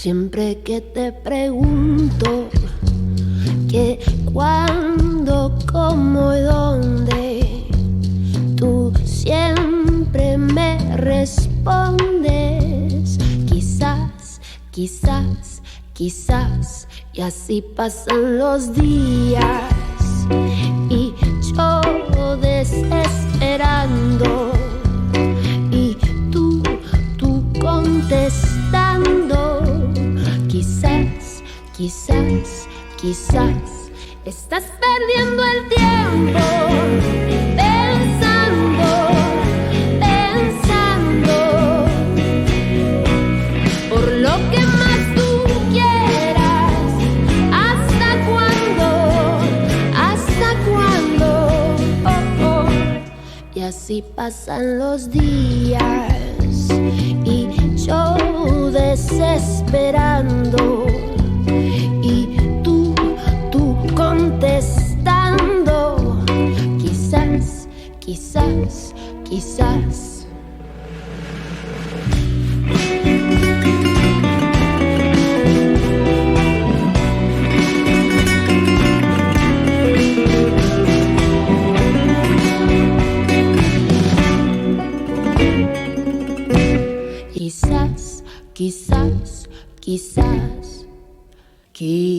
Siempre que te pregunto qué, cuándo, cómo y dónde, tú siempre me respondes quizás, quizás, quizás. Y así pasan los días y yo desesperando y tú contestando. Quizás, quizás, quizás estás perdiendo el tiempo pensando, pensando por lo que más tú quieras. ¿Hasta cuándo? ¿Hasta cuándo? Oh, oh. Y así pasan los días y yo desesperando y tú contestando. Quizás, quizás, quizás. Quizás, quizás, quizás, quizás.